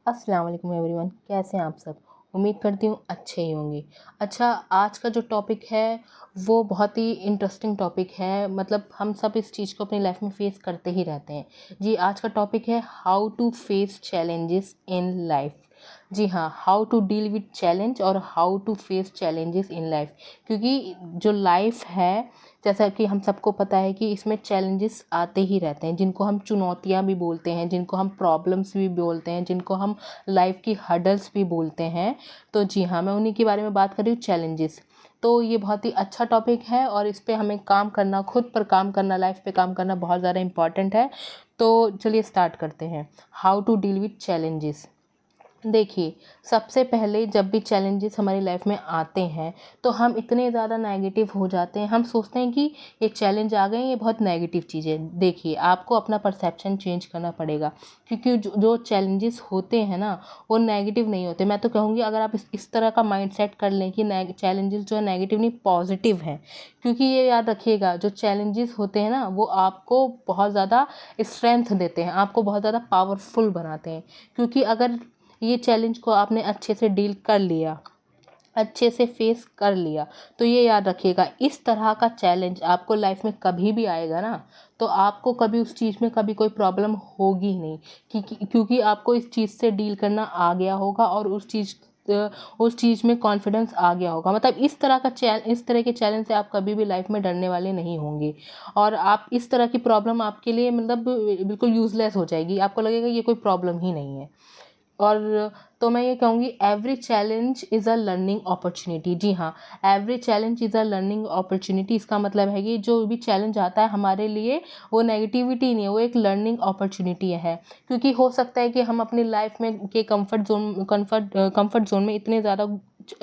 अस्सलाम वालेकुम एवरीवन, कैसे हैं आप सब। उम्मीद करती हूँ अच्छे ही होंगे। अच्छा, आज का जो टॉपिक है वो बहुत ही इंटरेस्टिंग टॉपिक है। मतलब हम सब इस चीज़ को अपनी लाइफ में फेस करते ही रहते हैं। जी, आज का टॉपिक है how to face challenges in life. जी हाँ, how to deal with challenge और how to face challenges in life. क्योंकि जो लाइफ है, जैसा कि हम सबको पता है कि इसमें चैलेंजेस आते ही रहते हैं, जिनको हम चुनौतियाँ भी बोलते हैं, जिनको हम प्रॉब्लम्स भी बोलते हैं, जिनको हम लाइफ की हर्डल्स भी बोलते हैं। तो जी हाँ, मैं उन्हीं के बारे में बात कर रही हूँ, चैलेंजेस। तो ये बहुत ही अच्छा टॉपिक है और इस पे हमें काम करना, खुद पर काम करना, लाइफ पे काम करना बहुत ज़्यादा इम्पॉर्टेंट है। तो चलिए स्टार्ट करते हैं। How to deal with challenges. देखिए, सबसे पहले जब भी चैलेंजेस हमारी लाइफ में आते हैं तो हम इतने ज़्यादा नेगेटिव हो जाते हैं, हम सोचते हैं कि ये चैलेंज आ गए, ये बहुत नेगेटिव चीज़ है। देखिए, आपको अपना परसेप्शन चेंज करना पड़ेगा, क्योंकि जो चैलेंजेस होते हैं ना, वो नेगेटिव नहीं होते। मैं तो कहूँगी, अगर आप इस तरह का माइंडसेट कर लें कि चैलेंजेस जो है नेगेटिव नहीं, पॉजिटिव हैं। क्योंकि ये याद रखिएगा, जो चैलेंजेस होते हैं ना, वो आपको बहुत ज़्यादा स्ट्रेंथ देते हैं, आपको बहुत ज़्यादा पावरफुल बनाते हैं। क्योंकि अगर ये चैलेंज को आपने अच्छे से डील कर लिया, अच्छे से फेस कर लिया, तो ये याद रखिएगा, इस तरह का चैलेंज आपको लाइफ में कभी भी आएगा ना, तो आपको कभी उस चीज़ में कभी कोई प्रॉब्लम होगी ही नहीं। क्योंकि आपको इस चीज़ से डील करना आ गया होगा और उस चीज़ में कॉन्फिडेंस आ गया होगा। मतलब इस तरह के चैलेंज से आप कभी भी लाइफ में डरने वाले नहीं होंगे। और आप इस तरह की प्रॉब्लम आपके लिए मतलब बिल्कुल यूज़लेस हो जाएगी, आपको लगेगा ये कोई प्रॉब्लम ही नहीं है। और तो मैं ये कहूँगी, every challenge is a learning opportunity. जी हाँ, every challenge is a learning opportunity. इसका मतलब है कि जो भी चैलेंज आता है हमारे लिए, वो नेगेटिविटी नहीं है, वो एक लर्निंग अपॉर्चुनिटी है। क्योंकि हो सकता है कि हम अपनी लाइफ में के कंफर्ट जोन में इतने ज़्यादा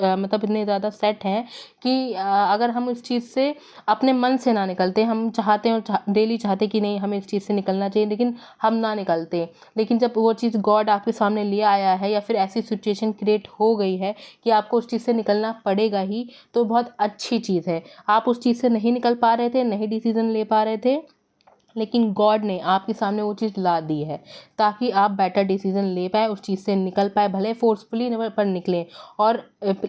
मतलब इतने ज़्यादा सेट हैं कि अगर हम इस चीज़ से अपने मन से ना निकलते, हम चाहते हैं और डेली चाहते कि नहीं हमें इस चीज़ से निकलना चाहिए, लेकिन हम ना निकलते। लेकिन जब वो चीज़ गॉड आपके सामने ले आया है, या फिर ऐसी सिचुएशन क्रिएट हो गई है कि आपको उस चीज़ से निकलना पड़ेगा ही, तो बहुत अच्छी चीज़ है। आप उस चीज़ से नहीं निकल पा रहे थे, नहीं डिसीजन ले पा रहे थे, लेकिन गॉड ने आपके सामने वो चीज़ ला दी है, ताकि आप बेटर डिसीजन ले पाए, उस चीज़ से निकल पाए, भले फोर्सफुली पर निकलें। और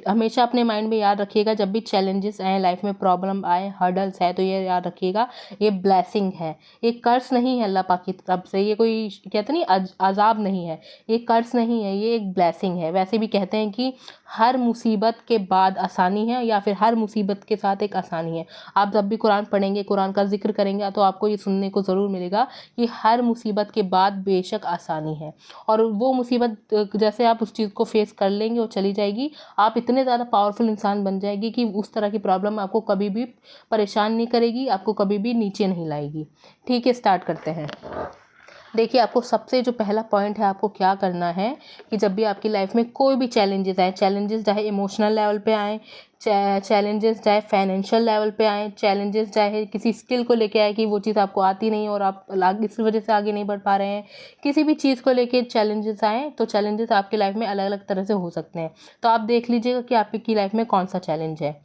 हमेशा अपने माइंड में याद रखिएगा, जब भी चैलेंजेस आए लाइफ में, प्रॉब्लम आए, हर्डल्स है, तो ये याद रखिएगा, ये ब्लेसिंग है, ये कर्स नहीं है अल्लाह पाक की तरफ से। ये कोई कहते नहीं अजाब नहीं है, ये कर्स नहीं है, ये एक ब्लेसिंग है। वैसे भी कहते हैं कि हर मुसीबत के बाद आसानी है, या फिर हर मुसीबत के साथ एक आसानी है। आप जब भी कुरान पढ़ेंगे, कुरान का जिक्र करेंगे, तो आपको ये सुनने को ज़रूर मिलेगा कि हर मुसीबत के बाद बेशक आसानी है। और वो मुसीबत जैसे आप उस चीज़ को फेस कर लेंगे, वो चली जाएगी, आप इतने ज़्यादा पावरफुल इंसान बन जाएगी कि उस तरह की प्रॉब्लम आपको कभी भी परेशान नहीं करेगी, आपको कभी भी नीचे नहीं लाएगी। ठीक है, स्टार्ट करते हैं। देखिए, आपको सबसे जो पहला पॉइंट है, आपको क्या करना है कि जब भी आपकी लाइफ में कोई भी चैलेंजेस आए, चैलेंजेस चाहे इमोशनल लेवल पे आए, चैलेंजेस चाहे फाइनेंशियल लेवल पे आए, चैलेंजेस चाहे किसी स्किल को लेके आए कि वो चीज़ आपको आती नहीं और आप इस वजह से आगे नहीं बढ़ पा रहे हैं, किसी भी चीज़ को लेके चैलेंजेस आए, तो चैलेंजेस आपकी लाइफ में अलग अलग तरह से हो सकते हैं। तो आप देख लीजिएगा कि आपकी लाइफ में कौन सा चैलेंज है।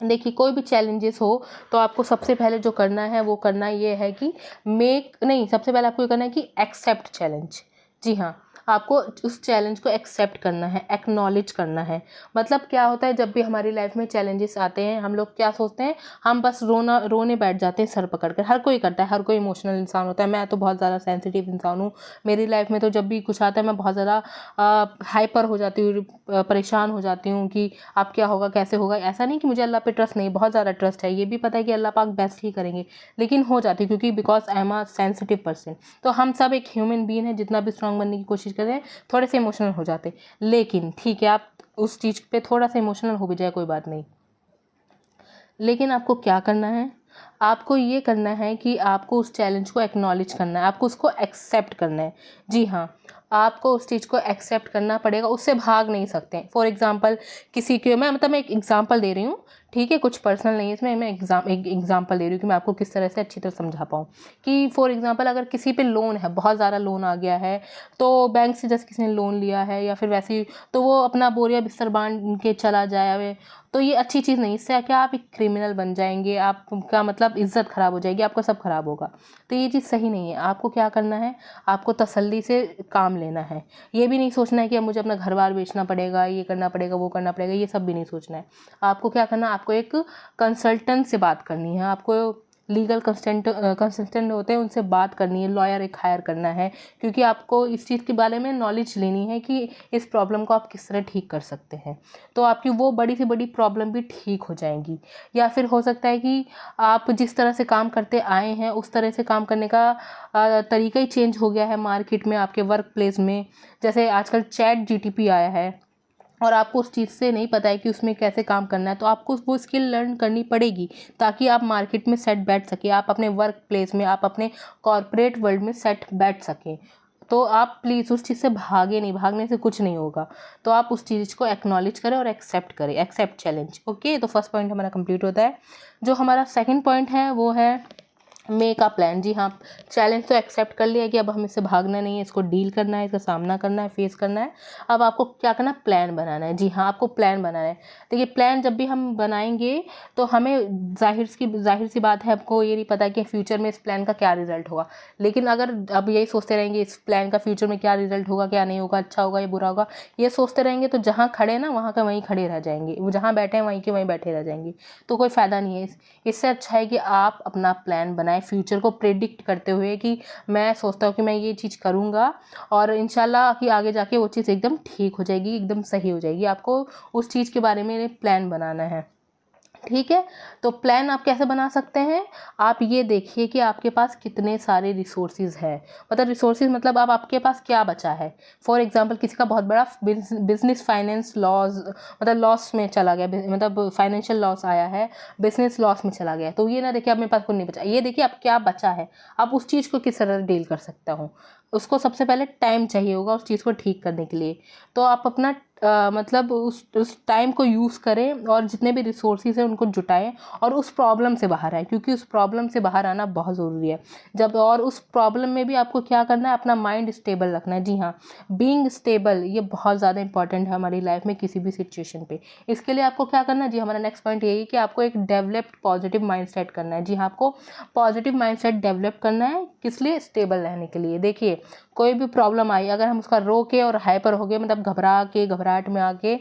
देखिए, कोई भी चैलेंजेस हो, तो आपको सबसे पहले जो करना है, वो करना ये है कि सबसे पहले आपको ये करना है कि एक्सेप्ट चैलेंज। जी हाँ, आपको उस चैलेंज को एक्सेप्ट करना है, एक्नॉलेज करना है। मतलब क्या होता है, जब भी हमारी लाइफ में चैलेंजेस आते हैं, हम लोग क्या सोचते हैं, हम बस रोने बैठ जाते हैं सर पकड़ कर। हर कोई करता है, हर कोई इमोशनल इंसान होता है। मैं तो बहुत ज़्यादा सेंसिटिव इंसान हूँ। मेरी लाइफ में तो जब भी कुछ आता है, मैं बहुत ज़्यादा हाइपर हो जाती हूँ, परेशान हो जाती हूँ कि अब क्या होगा, कैसे होगा। ऐसा नहीं कि मुझे अल्लाह पे ट्रस्ट नहीं, बहुत ज़्यादा ट्रस्ट है, ये भी पता है कि अल्लाह पाक बेस्ट ही करेंगे, लेकिन हो जाती है, क्योंकि because I am a sensitive person. तो हम सब एक ह्यूमन बीइंग है, जितना भी स्ट्रांग बनने की कोशिश करें, थोड़े से इमोशनल हो जाते। लेकिन ठीक है, आप उस चीज़ पे थोड़ा सा इमोशनल हो भी जाए, कोई बात नहीं, लेकिन आपको क्या करना है, आपको ये करना है कि आपको उस चैलेंज को एक्नॉलेज करना है, आपको उसको एक्सेप्ट करना है। जी हाँ, आपको उस चीज़ को एक्सेप्ट करना पड़ेगा, उससे भाग नहीं सकते। फॉर एग्जांपल, मैं एक एग्जांपल दे रही हूँ, ठीक है, कुछ पर्सनल नहीं है इसमें, मैं एक एग्जांपल दे रही हूँ कि मैं आपको किस तरह से अच्छी तरह समझा पाऊँ। कि फॉर एग्जांपल, अगर किसी पे लोन है, बहुत ज़्यादा लोन आ गया है, तो बैंक से जैसे किसी ने लोन लिया है, या फिर वैसे ही, तो वो अपना बोरिया बिस्तर बांध के चला जाए, तो ये अच्छी चीज़ नहीं। इससे क्या, आप एक क्रिमिनल बन जाएंगे, आपका मतलब सब इज्जत ख़राब हो जाएगी, आपका सब ख़राब होगा। तो ये चीज़ सही नहीं है। आपको क्या करना है, आपको तसल्ली से काम लेना है। ये भी नहीं सोचना है कि अब मुझे अपना घर बार बेचना पड़ेगा, ये करना पड़ेगा, वो करना पड़ेगा, ये सब भी नहीं सोचना है। आपको क्या करना है, आपको एक कंसल्टेंट से बात करनी है, आपको लीगल कंसल्टेंट होते हैं उनसे बात करनी है, लॉयर एक हायर करना है, क्योंकि आपको इस चीज़ के बारे में नॉलेज लेनी है कि इस प्रॉब्लम को आप किस तरह ठीक कर सकते हैं। तो आपकी वो बड़ी से बड़ी प्रॉब्लम भी ठीक हो जाएंगी। या फिर हो सकता है कि आप जिस तरह से काम करते आए हैं उस तरह से काम करने का तरीका ही चेंज हो गया है मार्केट में, आपके वर्क प्लेस में। जैसे आजकल चैट जीटीपी आया है और आपको उस चीज़ से नहीं पता है कि उसमें कैसे काम करना है, तो आपको वो स्किल लर्न करनी पड़ेगी ताकि आप मार्केट में सेट बैठ सकें, आप अपने वर्क प्लेस में, आप अपने कॉर्पोरेट वर्ल्ड में सेट बैठ सकें। तो आप प्लीज़ उस चीज़ से भागे नहीं, भागने से कुछ नहीं होगा। तो आप उस चीज़ को एक्नॉलेज करें और एक्सेप्ट करें, एक्सेप्ट चैलेंज। ओके, तो फर्स्ट पॉइंट हमारा कंप्लीट होता है। जो हमारा सेकंड पॉइंट है वो है मेक अ प्लान। जी हाँ, चैलेंज तो एक्सेप्ट कर लिया कि अब हमें इससे भागना नहीं है, इसको डील करना है, इसका सामना करना है, फेस करना है। अब आपको क्या करना है, प्लान बनाना है। जी हाँ, आपको प्लान बनाना है। देखिए, प्लान जब भी हम बनाएंगे तो हमें जाहिर सी बात है, आपको ये नहीं पता कि फ्यूचर में इस प्लान का क्या रिजल्ट होगा। लेकिन अगर अब यही सोचते रहेंगे इस प्लान का फ्यूचर में क्या रिजल्ट होगा, क्या नहीं होगा, अच्छा होगा या बुरा होगा, ये सोचते रहेंगे तो जहाँ खड़े ना वहाँ का वहीं खड़े रह जाएंगे, वो जहाँ बैठे हैं वहीं के वहीं बैठे रह जाएंगे। तो कोई फ़ायदा नहीं है। इससे अच्छा है कि आप अपना प्लान बनाएं फ्यूचर को प्रेडिक्ट करते हुए कि मैं सोचता हूँ कि मैं ये चीज़ करूँगा और इंशाल्लाह कि आगे जाके वो चीज़ एकदम ठीक हो जाएगी, एकदम सही हो जाएगी। आपको उस चीज़ के बारे में प्लान बनाना है। ठीक है, तो प्लान आप कैसे बना सकते हैं, आप ये देखिए कि आपके पास कितने सारे रिसोर्सेज हैं। मतलब रिसोर्सेज मतलब अब आपके पास क्या बचा है। फॉर एग्जांपल किसी का बहुत बड़ा बिजनेस फाइनेंस लॉस, मतलब लॉस में चला गया, मतलब फाइनेंशियल लॉस आया है, बिजनेस लॉस में चला गया, तो ये ना देखिए अब मेरे पास कुछ नहीं बचा, ये देखिए अब क्या बचा है, अब उस चीज़ को किस तरह डील कर सकता हूँ। उसको सबसे पहले टाइम चाहिए होगा उस चीज़ को ठीक करने के लिए। तो आप अपना मतलब उस टाइम को यूज़ करें और जितने भी रिसोर्सेज हैं उनको जुटाएं और उस प्रॉब्लम से बाहर आएं, क्योंकि उस प्रॉब्लम से बाहर आना बहुत ज़रूरी है। जब और उस प्रॉब्लम में भी आपको क्या करना है, अपना माइंड स्टेबल रखना है। जी हाँ, बीइंग स्टेबल ये बहुत ज़्यादा इंपॉर्टेंट है हमारी लाइफ में किसी भी सिचुएशन पे। इसके लिए आपको क्या करना है, जी हमारा नेक्स्ट पॉइंट यही है कि आपको एक डेवलप्ड पॉजिटिव माइंड सेट करना है। जी हाँ, आपको पॉजिटिव माइंड सेट डेवलप करना है, किस लिए, स्टेबल रहने के लिए। देखिए, कोई भी प्रॉब्लम आई अगर हम उसका रो के और हाइपर हो गए, मतलब घबराहट में आके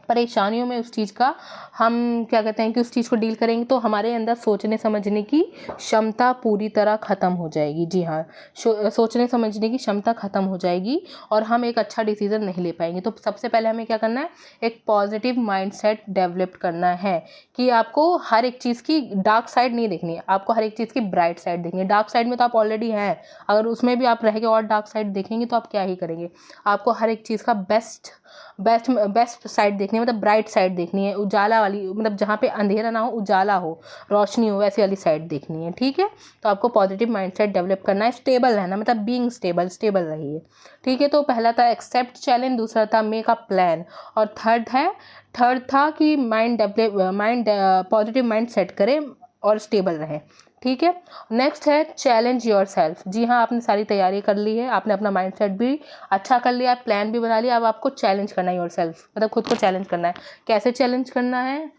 परेशानियों में उस चीज़ का हम क्या कहते हैं कि उस चीज़ को डील करेंगे तो हमारे अंदर सोचने समझने की क्षमता पूरी तरह ख़त्म हो जाएगी। जी हाँ, सोचने समझने की क्षमता ख़त्म हो जाएगी और हम एक अच्छा डिसीज़न नहीं ले पाएंगे। तो सबसे पहले हमें क्या करना है, एक पॉजिटिव माइंडसेट डेवलप करना है कि आपको हर एक चीज़ की डार्क साइड नहीं देखनी है, आपको हर एक चीज़ की ब्राइट साइड देखनी है। डार्क साइड में तो आप ऑलरेडी हैं, अगर उसमें भी आप रह के और डार्क साइड देखेंगे तो आप क्या ही करेंगे। आपको हर एक चीज़ का बेस्ट साइड देखनी है, मतलब ब्राइट साइड देखनी है, उजाला वाली, मतलब जहाँ पे अंधेरा ना हो उजाला हो, रोशनी हो, वैसी वाली साइड देखनी है। ठीक है, तो आपको पॉजिटिव माइंडसेट डेवलप करना है, स्टेबल रहना, मतलब बीइंग स्टेबल रहिए। ठीक है, तो पहला था एक्सेप्ट चैलेंज, दूसरा था मेक अ प्लान और थर्ड था कि पॉजिटिव माइंड सेट करें और स्टेबल रहे। ठीक है, नेक्स्ट है चैलेंज योर सेल्फ। जी हाँ, आपने सारी तैयारी कर ली है, आपने अपना माइंडसेट भी अच्छा कर लिया, प्लान भी बना लिया, अब आपको चैलेंज करना है योर सेल्फ, मतलब खुद को चैलेंज करना है। कैसे चैलेंज करना है,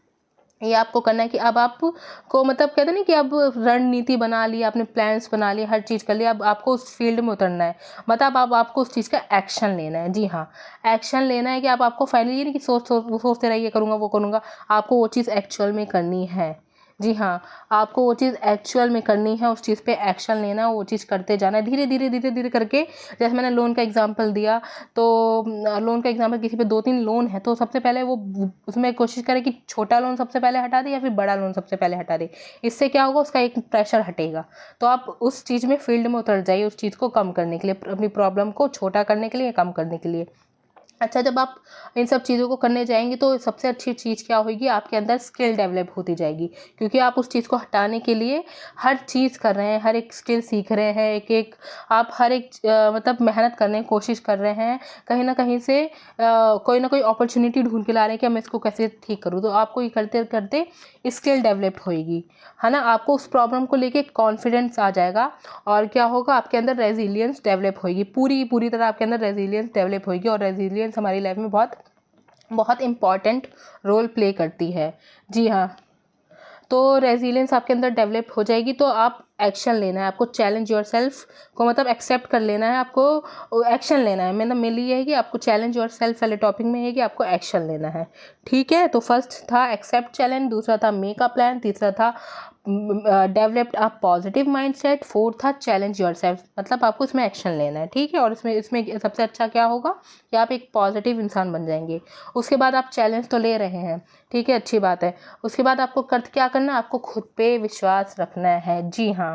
ये आपको करना है कि अब आपको मतलब कहते हैं ना कि अब रणनीति बना ली, आपने प्लान्स बना लिए, हर चीज़ कर लिया, अब आपको उस फील्ड में उतरना है, मतलब अब आपको उस चीज़ का एक्शन लेना है। जी हाँ, एक्शन लेना है कि अब आपको फाइनली ये नहीं कि सोचते रहिए ये करूँगा वो करूँगा, आपको वो चीज़ एक्चुअल में करनी है। जी हाँ, आपको वो चीज़ एक्चुअल में करनी है, उस चीज़ पे एक्शन लेना है, वो चीज़ करते जाना है धीरे धीरे करके। जैसे मैंने लोन का एग्जांपल दिया, तो लोन का एग्जांपल किसी पे 2-3 लोन है तो सबसे पहले वो उसमें कोशिश करे कि छोटा लोन सबसे पहले हटा दे या फिर बड़ा लोन सबसे पहले हटा दे। इससे क्या होगा, उसका एक प्रेशर हटेगा। तो आप उस चीज़ में फील्ड में उतर जाइए, उस चीज़ को कम करने के लिए, अपनी प्रॉब्लम को छोटा करने के लिए, कम करने के लिए। अच्छा, जब आप इन सब चीज़ों को करने जाएंगे तो सबसे अच्छी चीज़ क्या होगी, आपके अंदर स्किल डेवलप होती जाएगी, क्योंकि आप उस चीज़ को हटाने के लिए हर चीज़ कर रहे हैं, हर एक स्किल सीख रहे हैं, एक आप हर एक मतलब मेहनत करने की कोशिश कर रहे हैं, कहीं ना कहीं से कोई ना कोई अपॉर्चुनिटी ढूंढ के ला रहे हैं कि मैं इसको कैसे ठीक करूँ। तो आपको ये करते करते स्किल डेवलप होएगी, है ना, आपको उस प्रॉब्लम को लेके कॉन्फिडेंस आ जाएगा और क्या होगा, आपके अंदर रेजिलियंस डेवलप होएगी, पूरी तरह आपके अंदर रेजिलियंस डेवलप होएगी। और रेजिलियंस हमारी लाइफ में बहुत बहुत इम्पॉर्टेंट रोल प्ले करती है। जी हाँ, तो रेजिलियंस आपके अंदर डेवलप हो जाएगी। तो आप एक्शन लेना है, आपको चैलेंज योरसेल्फ को मतलब एक्सेप्ट कर लेना है, आपको एक्शन लेना है। मतलब मेनली ये है कि आपको चैलेंज योरसेल्फ वाले टॉपिक में है कि आपको एक्शन लेना है, ठीक है। तो फर्स्ट था एक्सेप्ट चैलेंज, दूसरा था मेक अ प्लान, तीसरा था developed a positive mindset, fourth था चैलेंज योरसेल्फ, मतलब आपको इसमें एक्शन लेना है, ठीक है। और इसमें सबसे अच्छा क्या होगा कि आप एक पॉजिटिव इंसान बन जाएंगे। उसके बाद आप चैलेंज तो ले रहे हैं, ठीक है, अच्छी बात है। उसके बाद आपको क्या करना है, आपको खुद पे विश्वास रखना है। जी हाँ,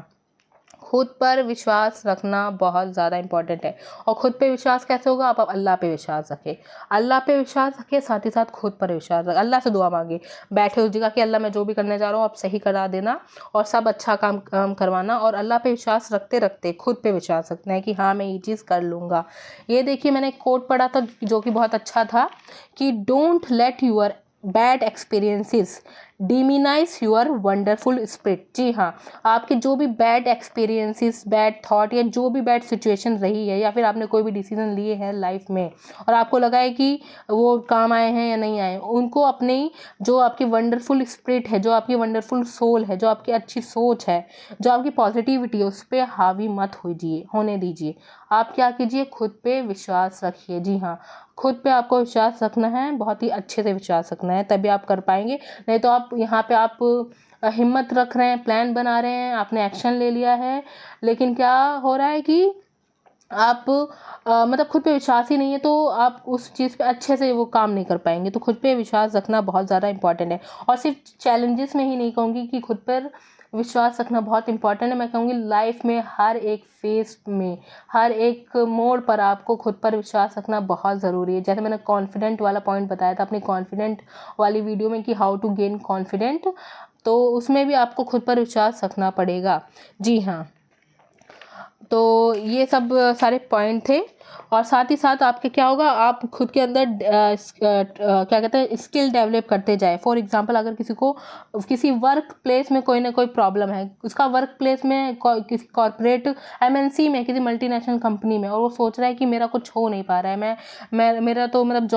खुद पर विश्वास रखना बहुत ज़्यादा इंपॉर्टेंट है। और खुद पे विश्वास कैसे होगा, आप अल्लाह पे विश्वास रखें, अल्लाह पे विश्वास रखें, साथ ही साथ खुद पर विश्वास रखें। अल्लाह से दुआ मांगे, बैठे उस जगह कि अल्लाह मैं जो भी करने जा रहा हूँ आप सही करा देना और सब अच्छा काम करवाना। और अल्लाह पे विश्वास रखते रखते खुद पे विश्वास रखना है कि हाँ मैं ये चीज़ कर लूँगा। ये देखिए मैंने एक कोट पढ़ा था जो कि बहुत अच्छा था कि don't let your bad experiences diminish your wonderful spirit. जी हाँ, आपके जो भी बैड एक्सपीरियंसेस, बैड थॉट या जो भी बैड सिचुएशन रही है या फिर आपने कोई भी डिसीजन लिए हैं लाइफ में और आपको लगा है कि वो काम आए हैं या नहीं आए, उनको अपने जो आपकी वंडरफुल स्पिरिट है, जो आपकी वंडरफुल सोल है, जो आपकी अच्छी सोच है, जो आपकी पॉजिटिविटी है, उस पर हावी मत होने दीजिए। आप क्या कीजिए, खुद पे विश्वास रखिए। जी हाँ, खुद पे आपको विश्वास रखना है, बहुत ही अच्छे से विश्वास रखना है, तभी आप कर पाएंगे। नहीं तो आप यहाँ पे आप हिम्मत रख रहे हैं, प्लान बना रहे हैं, आपने एक्शन ले लिया है, लेकिन क्या हो रहा है कि आप मतलब खुद पे विश्वास ही नहीं है, तो आप उस चीज़ पे अच्छे से वो काम नहीं कर पाएंगे। तो खुद पे विश्वास रखना बहुत ज़्यादा इंपॉर्टेंट है। और सिर्फ चैलेंजेस में ही नहीं कहूँगी कि खुद पर विश्वास रखना बहुत इंपॉर्टेंट है, मैं कहूँगी लाइफ में हर एक फेस में, हर एक मोड़ पर आपको खुद पर विश्वास रखना बहुत ज़रूरी है। जैसे मैंने कॉन्फिडेंट वाला पॉइंट बताया था अपनी कॉन्फिडेंट वाली वीडियो में कि हाउ टू गेन कॉन्फिडेंट, तो उसमें भी आपको खुद पर विश्वास रखना पड़ेगा। जी हाँ, तो ये सब सारे पॉइंट थे। और साथ ही साथ आपके क्या होगा, आप खुद के अंदर क्या कहते हैं स्किल डेवलप करते जाए। फॉर एग्जांपल अगर किसी को किसी वर्क प्लेस में कोई ना कोई प्रॉब्लम है, उसका वर्क प्लेस में किसी कॉर्पोरेट एमएनसी में, किसी मल्टीनेशनल कंपनी में, और वो सोच रहा है कि मेरा कुछ हो नहीं पा रहा है, मैं मेरा तो मतलब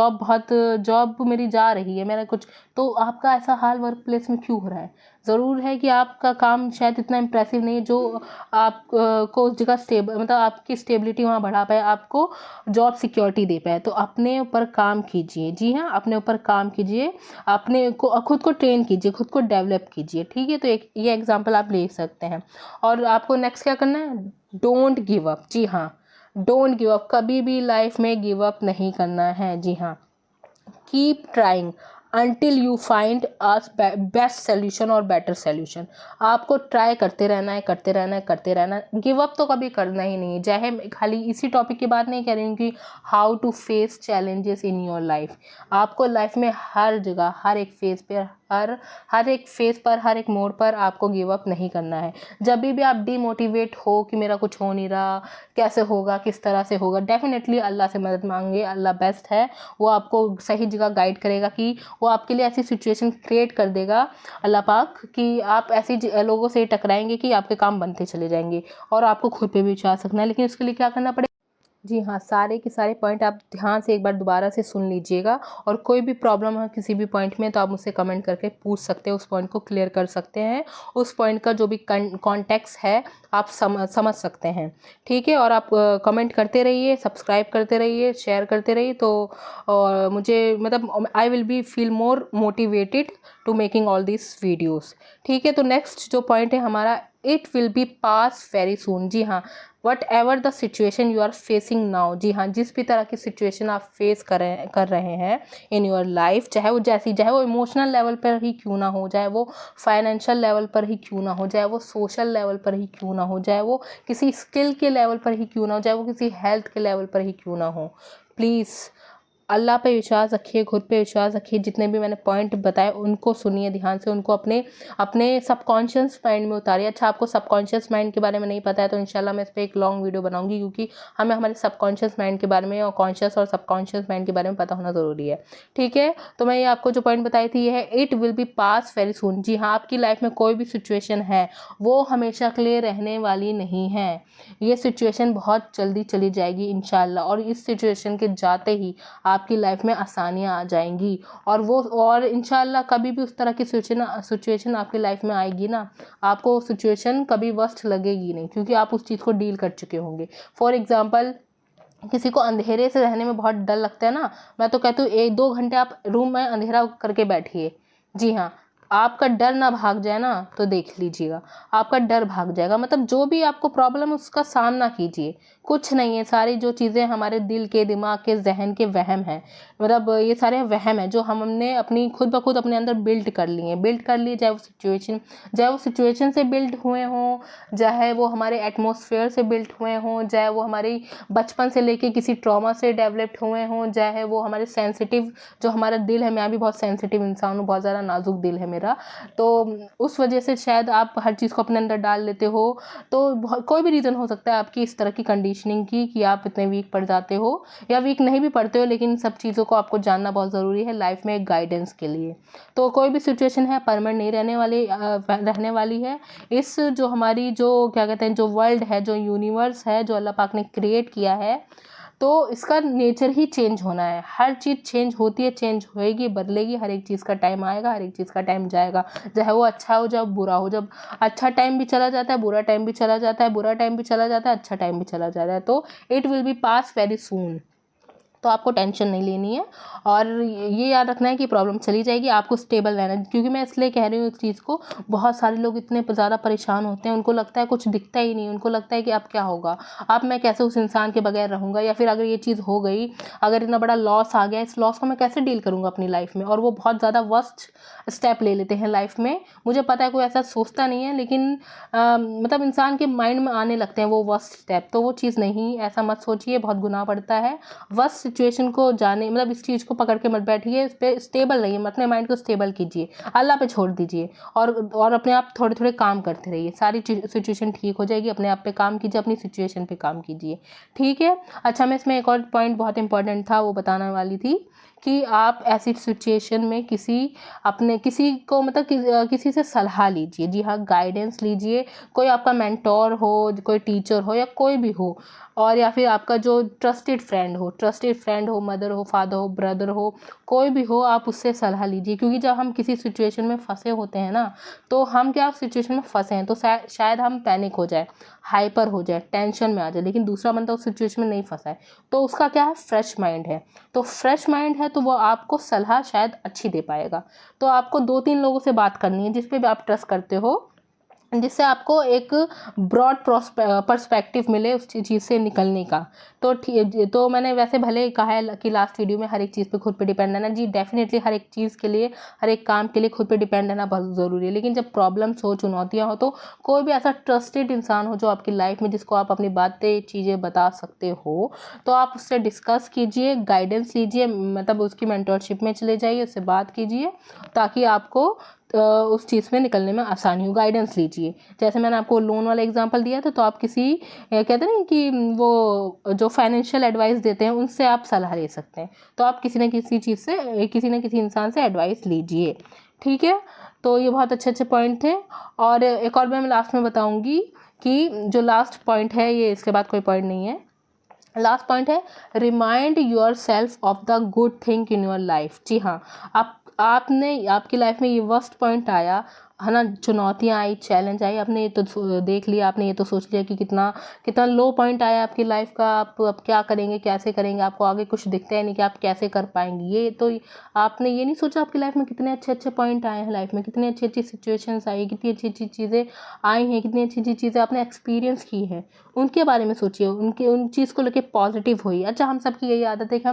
जॉब मेरी जा रही है, मेरा कुछ, तो आपका ऐसा हाल वर्क प्लेस में क्यों हो रहा है? ज़रूर है कि आपका काम शायद इतना इम्प्रेसिव नहीं है जो आप को उस जगह मतलब आपकी स्टेबिलिटी वहाँ बढ़ा पाए, आपको जॉब सिक्योरिटी दे पाए। तो अपने ऊपर काम कीजिए। जी हाँ, अपने ऊपर काम कीजिए, अपने को खुद को ट्रेन कीजिए, खुद को डेवलप कीजिए, ठीक है। तो एक ये एग्जांपल आप ले सकते हैं। और आपको नेक्स्ट क्या करना है, डोंट गिव अप। जी हाँ, डोंट गिव अप, कभी भी लाइफ में गिव अप नहीं करना है। जी हाँ, keep trying until you find a best solution और बेटर सोल्यूशन। आपको ट्राई करते रहना है, करते रहना है, करते रहना है, गिव अप तो कभी करना ही नहीं है। चाहे मैं खाली इसी टॉपिक की बात नहीं कर रही हूँ कि how to face challenges in your life. आपको लाइफ में हर जगह, हर एक फेज पे, हर एक फेज पर, हर एक मोड़ पर आपको गिव अप नहीं करना है। जब भी आप डीमोटिवेट हो कि मेरा कुछ हो नहीं रहा, कैसे होगा, किस तरह से होगा, डेफिनेटली अल्लाह से मदद मांगे, अल्लाह बेस्ट है, वो आपको सही जगह गाइड करेगा, कि वो आपके लिए ऐसी सिचुएशन क्रिएट कर देगा अल्लाह पाक कि आप ऐसी लोगों से टकराएंगे कि आपके काम बनते चले जाएंगे। और आपको खुद पे भी विश्वास रखना है, लेकिन उसके लिए क्या करना पड़ेगा। जी हाँ, सारे के सारे पॉइंट आप ध्यान से एक बार दोबारा से सुन लीजिएगा। और कोई भी प्रॉब्लम है किसी भी पॉइंट में तो आप मुझसे कमेंट करके पूछ सकते हैं, उस पॉइंट को क्लियर कर सकते हैं, उस पॉइंट का जो भी कॉन्टेक्स्ट है आप समझ सकते हैं, ठीक है। और आप कमेंट करते रहिए, सब्सक्राइब करते रहिए, शेयर करते रहिए, तो और मुझे मतलब I will be feel more motivated to making all this videos, ठीक है। तो नेक्स्ट जो पॉइंट है हमारा, it will be pass very soon. जी हाँ, whatever the situation you are facing now. जी हाँ, जिस भी तरह की सिचुएशन आप फेस कर रहे हैं इन योर लाइफ, चाहे वो इमोशनल लेवल पर ही क्यों ना हो, चाहे वो फाइनेंशियल लेवल पर ही क्यों ना हो, चाहे वो सोशल लेवल पर ही क्यों ना हो, चाहे वो किसी स्किल के लेवल पर ही क्यों ना हो, चाहे वो किसी हेल्थ के लेवल पर ही क्यों ना हो, प्लीज़ अल्लाह पे विश्वास रखिए, खुद पे विश्वास रखिए। जितने भी मैंने पॉइंट बताए उनको सुनिए ध्यान से, उनको अपने सबकॉन्शियस माइंड में उतारिए। अच्छा, आपको सबकॉन्शियस माइंड के बारे में नहीं पता है तो इंशाल्लाह मैं इस पर एक लॉन्ग वीडियो बनाऊंगी, क्योंकि हमें हमारे सबकॉन्शियस माइंड के बारे में और कॉन्शियस और सबकॉन्शियस माइंड के बारे में पता होना ज़रूरी है, ठीक है। तो मैं ये आपको जो पॉइंट बताई थी ये है, it will be pass very soon. जी हाँ, आपकी लाइफ में कोई भी सिचुएशन है वो हमेशा के लिए रहने वाली नहीं है। ये सिचुएशन बहुत जल्दी चली जाएगी इंशाल्लाह, और इस सिचुएशन के जाते ही आपकी लाइफ में आसानियाँ आ जाएंगी। और इंशाल्लाह कभी भी उस तरह की सिचुएशन आपकी लाइफ में आएगी ना, आपको सिचुएशन कभी वर्स्ट लगेगी नहीं, क्योंकि आप उस चीज़ को डील कर चुके होंगे। फॉर एग्जाम्पल, किसी को अंधेरे से रहने में बहुत डर लगता है ना, मैं तो कहती हूँ 1-2 घंटे आप रूम में अंधेरा करके बैठिए। जी हाँ, आपका डर ना भाग जाए ना, तो देख लीजिएगा आपका डर भाग जाएगा। मतलब जो भी आपको प्रॉब्लम है उसका सामना कीजिए। कुछ नहीं है, सारी जो चीज़ें हमारे दिल के, दिमाग के, जहन के वहम हैं। मतलब ये सारे वहम हैं जो हमने अपनी खुद ब खुद अपने अंदर बिल्ड कर लिए, चाहे वो सिचुएशन से बिल्ड हुए हों, चाहे वो हमारे एटमॉस्फेयर से बिल्ड हुए हों, चाहे वो हमारी बचपन से लेके किसी ट्रॉमा से डेवलप्ड हुए हों, चाहे वो हमारे सेंसिटिव, जो हमारा दिल है, मैं भी बहुत सेंसिटिव इंसान हूँ, बहुत ज़्यादा नाजुक दिल है मेरा, तो उस वजह से शायद आप हर चीज़ को अपने अंदर डाल लेते हो। तो कोई भी रीज़न हो सकता है आपकी इस तरह की कंडीशनिंग की कि आप इतने वीक पड़ जाते हो, या वीक नहीं भी पड़ते हो, लेकिन सब चीज़ों को आपको जानना बहुत ज़रूरी है लाइफ में एक गाइडेंस के लिए। तो कोई भी सिचुएशन है परमानेंट नहीं रहने वाली है। इस जो हमारी जो क्या कहते हैं, जो वर्ल्ड है, जो यूनिवर्स है, जो अल्लाह पाक ने क्रिएट किया है, तो इसका नेचर ही चेंज होना है। हर चीज़ चेंज होती है, चेंज होएगी, बदलेगी। हर एक चीज़ का टाइम आएगा, हर एक चीज़ का टाइम जाएगा, चाहे वो अच्छा हो चाहे बुरा हो। जब अच्छा टाइम भी चला जाता है, बुरा टाइम भी चला जाता है, बुरा टाइम भी चला जाता है, अच्छा टाइम भी चला जाता है। तो it will be pass very सून। तो आपको टेंशन नहीं लेनी है, और ये याद रखना है कि प्रॉब्लम चली जाएगी, आपको स्टेबल रहना है। क्योंकि मैं इसलिए कह रही हूँ इस चीज़ को, बहुत सारे लोग इतने ज़्यादा परेशान होते हैं, उनको लगता है कुछ दिखता ही नहीं, उनको लगता है कि अब क्या होगा, अब मैं कैसे उस इंसान के बगैर रहूँगा, या फिर अगर ये चीज़ हो गई, अगर इतना बड़ा लॉस आ गया, इस लॉस को मैं कैसे डील करूँगा अपनी लाइफ में। और वो बहुत ज़्यादा वर्स्ट स्टेप ले लेते हैं लाइफ में। मुझे पता है कोई ऐसा सोचता नहीं है, लेकिन मतलब इंसान के माइंड में आने लगते हैं वो वर्स्ट स्टेप। तो वो चीज़ नहीं, ऐसा मत सोचिए, बहुत गुनाह पड़ता है। वर्स्ट सिचुएशन को जाने, मतलब इस चीज़ को पकड़ के मत बैठिए, इस पर स्टेबल रहिए, अपने माइंड को स्टेबल कीजिए, अल्लाह पे छोड़ दीजिए, और अपने आप थोड़े थोड़े काम करते रहिए, सारी सिचुएशन ठीक हो जाएगी। अपने आप पे काम कीजिए, अपनी सिचुएशन पे काम कीजिए, ठीक है। अच्छा, मैं इसमें एक और पॉइंट बहुत इंपॉर्टेंट था वो बताने वाली थी, कि आप ऐसी सिचुएशन में किसी को मतलब किसी से सलाह लीजिए। जी हाँ, गाइडेंस लीजिए। कोई आपका मेंटोर हो, कोई टीचर हो, या कोई भी हो, और या फिर आपका जो ट्रस्टेड फ्रेंड हो, मदर हो, फादर हो, ब्रदर हो, कोई भी हो, आप उससे सलाह लीजिए। क्योंकि जब हम किसी सिचुएशन में फंसे होते हैं ना, तो हम क्या सिचुएशन में फंसे हैं, तो शायद हम पैनिक हो जाए, हाइपर हो जाए, टेंशन में आ जाए, लेकिन दूसरा बंदा उस सिचुएशन में नहीं फंसा है, तो उसका क्या है, फ्रेश माइंड है। तो फ्रेश माइंड है तो वो आपको सलाह शायद अच्छी दे पाएगा। तो आपको 2-3 लोगों से बात करनी है जिस पे भी आप ट्रस्ट करते हो, जिससे आपको एक ब्रॉड पर्सपेक्टिव मिले उस चीज़ से निकलने का। तो मैंने वैसे भले ही कहा है कि लास्ट वीडियो में हर एक चीज़ पे खुद पे डिपेंड रहना। जी डेफिनेटली, हर एक चीज़ के लिए, हर एक काम के लिए खुद पे डिपेंड रहना बहुत ज़रूरी है। लेकिन जब प्रॉब्लम्स हो, चुनौतियाँ हो, तो कोई भी ऐसा ट्रस्टेड इंसान हो जो आपकी लाइफ में, जिसको आप अपनी बातें, चीज़ें बता सकते हो, तो आप उससे डिस्कस कीजिए, गाइडेंस लीजिए, मतलब उसकी मेंटरशिप में चले जाइए, उससे बात कीजिए, ताकि आपको उस चीज़ में निकलने में आसानी हो। गाइडेंस लीजिए। जैसे मैंने आपको लोन वाला एग्जांपल दिया था, तो आप किसी कहते हैं ना कि वो जो फाइनेंशियल एडवाइस देते हैं, उनसे आप सलाह ले सकते हैं। तो आप किसी न किसी चीज़ से, किसी न किसी इंसान से एडवाइस लीजिए, ठीक है। तो ये बहुत अच्छे पॉइंट थे। और एक और मैं लास्ट में बताऊँगी कि जो लास्ट पॉइंट है, ये इसके बाद कोई पॉइंट नहीं है। लास्ट पॉइंट है, remind yourself of the good thing in your life. जी हाँ, आपने आपकी लाइफ में ये वर्स्ट पॉइंट आया है ना, चुनौतियाँ आई, चैलेंज आई, आपने ये तो देख लिया, आपने ये तो सोच लिया कि कितना लो पॉइंट आया आपकी लाइफ का, आप अब क्या करेंगे, कैसे करेंगे, आपको आगे कुछ दिखता है नहीं कि आप कैसे कर पाएंगे। ये तो आपने ये नहीं सोचा आपकी लाइफ में कितने अच्छे पॉइंट आए हैं, लाइफ में कितनी अच्छी सिचुएशंस आई, कितनी अच्छी चीज़ें आई हैं, कितनी अच्छी चीज़ें आपने एक्सपीरियंस की हैं, उनके बारे में सोचिए, उन चीज़ को लेके पॉजिटिव होइए। अच्छा, हम सबकी यही आदत है कि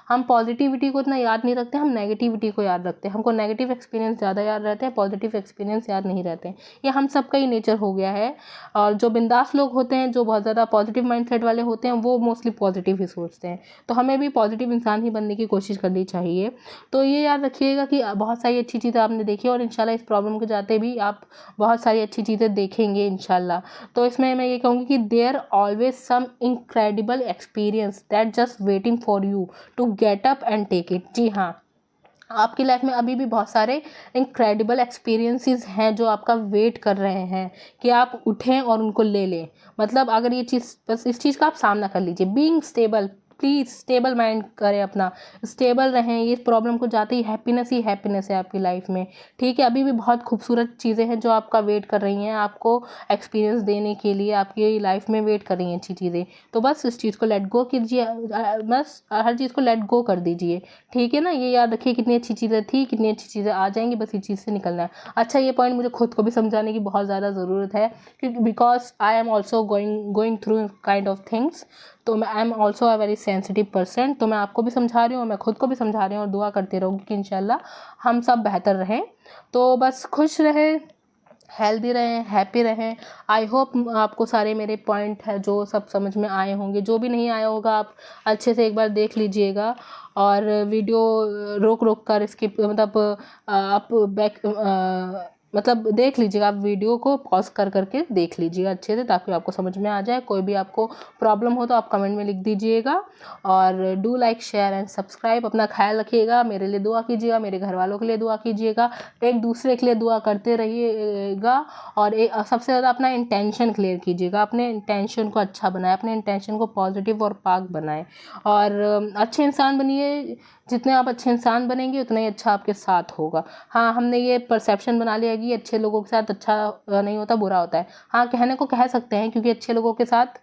हम पॉजिटिविटी को इतना याद नहीं रखते, हम नेगेटिविटी को याद रखते हैं। हमको नेगेटिव एक्सपीरियंस ज़्यादा याद रहते हैं, पॉजिटिव एक्सपीरियंस याद नहीं रहते हैं। ये हम सबका ही नेचर हो गया है। और जो बिंदास लोग होते हैं, जो बहुत ज़्यादा पॉजिटिव माइंडसेट वाले होते हैं, वो मोस्टली पॉजिटिव ही सोचते हैं। तो हमें भी पॉजिटिव इंसान ही बनने की कोशिश करनी चाहिए। तो ये याद रखिएगा कि बहुत सारी अच्छी चीज़ें आपने देखी, और इंशाल्लाह इस प्रॉब्लम के जाते भी आप बहुत सारी अच्छी चीज़ें देखेंगे इंशाल्लाह। तो इसमें मैं ये कहूँगी कि there always some incredible experience that just waiting for you to get up and take it. जी हाँ, आपकी लाइफ में अभी भी बहुत सारे इनक्रेडिबल एक्सपीरियंसेस हैं जो आपका वेट कर रहे हैं कि आप उठें और उनको ले लें। मतलब अगर ये चीज़, बस इस चीज़ का आप सामना कर लीजिए। Being stable, please stable mind करें अपना, स्टेबल रहें। ये प्रॉब्लम को जाते ही हैप्पीनेस है आपकी लाइफ में, ठीक है। अभी भी बहुत खूबसूरत चीज़ें हैं जो आपका वेट कर रही हैं, आपको एक्सपीरियंस देने के लिए आपकी लाइफ में वेट कर रही हैं अच्छी चीज़ें। तो बस इस चीज़ को लेट गो कीजिए, बस हर चीज़ को लेट गो कर दीजिए, ठीक है ना। ये याद रखिए कितनी अच्छी चीज़ें थी, कितनी अच्छी चीज़ें आ जाएंगी, बस इस चीज़ से निकलना है। अच्छा, ये पॉइंट मुझे खुद को भी समझाने की बहुत ज़्यादा ज़रूरत है, क्योंकि because I am also going through kind of things. तो मैं I am also a very sensitive person. तो मैं आपको भी समझा रही हूँ, मैं खुद को भी समझा रही हूँ, और दुआ करती रहूँगी कि इंशाल्लाह हम सब बेहतर रहें। तो बस खुश रहें, हेल्दी रहें, हैप्पी रहें। आई होप आपको सारे मेरे पॉइंट है जो सब समझ में आए होंगे। जो भी नहीं आया होगा आप अच्छे से एक बार देख लीजिएगा, और वीडियो रोक रोक कर स्किप मतलब आप बैक मतलब देख लीजिएगा, आप वीडियो को पॉज कर करके देख लीजिएगा अच्छे से, ताकि आपको समझ में आ जाए। कोई भी आपको प्रॉब्लम हो तो आप कमेंट में लिख दीजिएगा, और do like share and subscribe. अपना ख्याल रखिएगा, मेरे लिए दुआ कीजिएगा, मेरे घर वालों के लिए दुआ कीजिएगा, एक दूसरे के लिए दुआ करते रहिएगा। और सबसे ज़्यादा अपना इंटेंशन क्लियर कीजिएगा, अपने इंटेंशन को अच्छा बनाएं, अपने इंटेंशन को पॉजिटिव और पाक बनाएं, और अच्छे इंसान बनिए। जितने आप अच्छे इंसान बनेंगे उतना ही अच्छा आपके साथ होगा। हाँ, हमने ये परसेप्शन बना लिया कि अच्छे लोगों के साथ अच्छा नहीं होता, बुरा होता है। हाँ, कहने को कह सकते हैं, क्योंकि अच्छे लोगों के साथ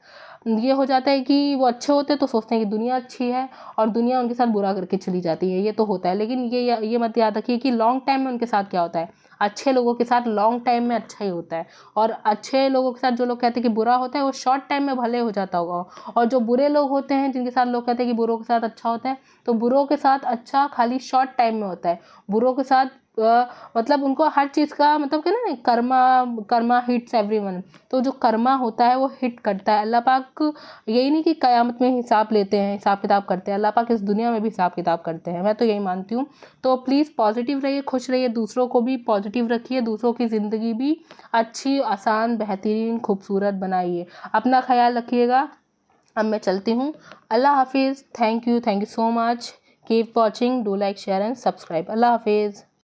ये हो जाता है कि वो अच्छे होते हैं तो सोचते हैं कि दुनिया अच्छी है, और दुनिया उनके साथ बुरा करके चली जाती है, ये तो होता है। लेकिन ये मत याद रखिए कि लॉन्ग टाइम में उनके साथ क्या होता है। अच्छे लोगों के साथ लॉन्ग टाइम में अच्छा ही होता है, और अच्छे लोगों के साथ जो लोग कहते हैं कि बुरा होता है, वो शॉर्ट टाइम में भले हो जाता होगा। और जो बुरे लोग होते हैं, जिनके साथ लोग कहते हैं कि बुरों के साथ अच्छा होता है, तो बुरों के साथ अच्छा खाली शॉर्ट टाइम में होता है। बुरों के साथ मतलब उनको हर चीज़ का मतलब क्या ना, कर्मा हिट्स एवरीवन। तो जो कर्मा होता है वो हिट करता है। अल्लाह पाक यही नहीं कि क़यामत में हिसाब लेते हैं, हिसाब किताब करते हैं, अल्लाह पाक इस दुनिया में भी हिसाब किताब करते हैं, मैं तो यही मानती हूँ। तो प्लीज़ पॉजिटिव रहिए, खुश रहिए, दूसरों को भी पॉजिटिव रखिए, दूसरों की ज़िंदगी भी अच्छी, आसान, बेहतरीन, खूबसूरत बनाइए। अपना ख्याल रखिएगा। अब मैं चलती हूँ। अल्लाह हाफिज़। Thank you so much. Keep watching, do like share and subscribe. अल्लाह हाफिज़।